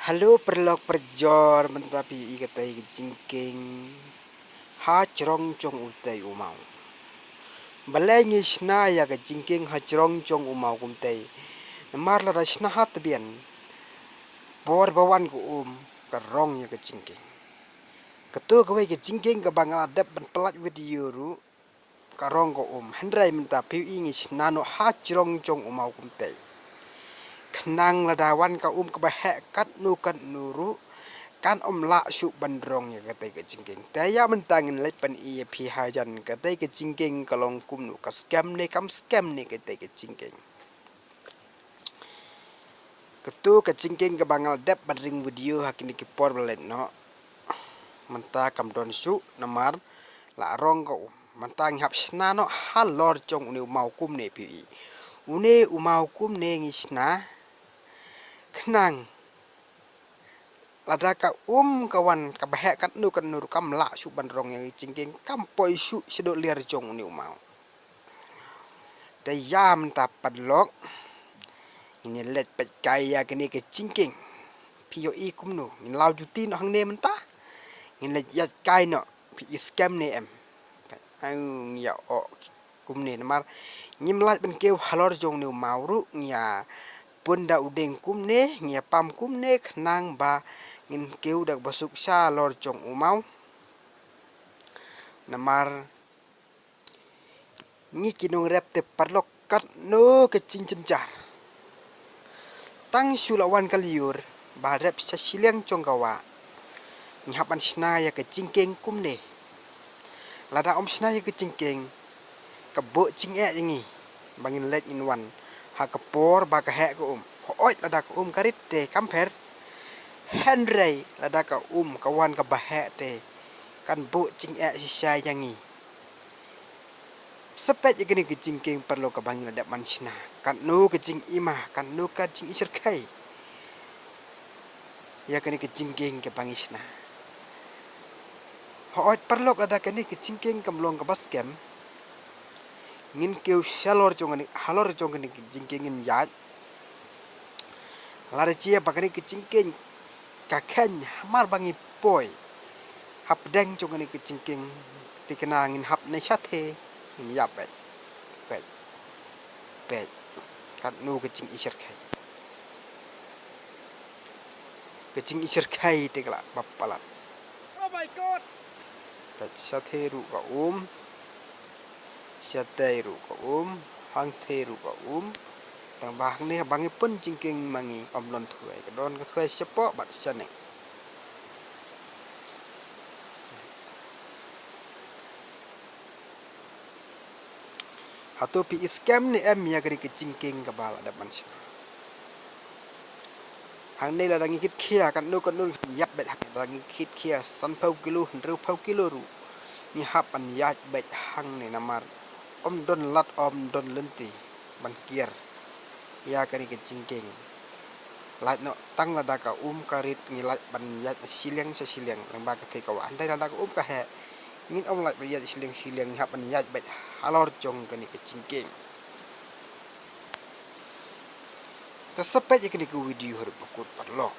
Halo perlok perjor mentapi ikatai jingking ha cerong cong utai umau. Balai ngisna ya ke jingking ha cerong cong umau kumtai. Namar la rasna hat bian. Bor bawan ku karong ya ke jingking. Ketua kawai ke jingking ke bangal adap ban pelat video ru karong ko hynrei mentapi ngisna no ha cerong cong umau kumtai. Kenang ladawan ka kebahek kat nuru kan la syuk bandrong ya katai ke jingking. Taya mentangin lek pan iya pi hajan katai ke jingking kalong kum nu ka scam ne kam scam ne katai ke jingking. Ketu ke jingking ke bangal dep bandring video hakini ki por belet no. Menta kam don syuk namar la rong ko mentang hap sna no halor cong uni mau kum ne pi. Une umau kum ne ngisna kenang lada ka kawan ka bahek kat nu kan nur kam la su bandrong yang jingking kam poi su sedok liar jong ni umau tayam ta padlok ini let pet kaya kini ke jingking pio i kum nu min lau juti no hang ne menta in let yat kai no pi scam ne em ang ya o kum ne mar nyim lat ben keu halor jong ni umau ru nya punda udeng kum ne nya pam kum ne khnang ba ngin keu dak basuk sa lor jong umau namar ngi kinong rep te parlok kat no ke cincin-jar tang sulawan kaliur ba rep sa siliang jong kawa nyapan sna ya ke jingking kum ne lada sna ya ke jingking ke bo jing e ngi bangin let in wan ha ke por ba ka he ko oi lada ko karit te kamper hynrei lada ka kawan ka bahe te kan bu jing e si sai yangi sepet ya gini ke jingking perlu ka bangin lada mansina kan no ke jing ima kan no ka jing isir kai ya gini ke jingking ke bangisna hoot perlu lada kini ke jingking kam long ka bas kem ngin keu salor jong ni halor jong ni ke jingking ngin yat lada cia bakani ke jingking kaken hamar bangi poi hap deng jong ni ke jingking tikenangin hap ne sathe in yap bet kan nu ke jing isir kai ke jing isir kai tekla bapalat oh my god bet sathe ru ka sathe ru ka hang the ru ka tang bah ni bangi pun jingking mangi omlon thuai ka don ka thuai sepo bat sane atau pi scam ni em ya kari ke jingking ka bala da mansina hang nei la dangi kit khia kan no yap bet hak dangi kit khia san pau kilo 100 pau kilo ru ni hap an yat bet hang ni namar don lat don lynti ban kiar ya kari ke jingking lat no tang lada ka karit ngilat ban yat siliang lembag ke ka andai lada ka ka he ngin lat ban yat siliang hap an yat bet halor jong kani ke jingking tasapet ya kini ke video har bakut parlok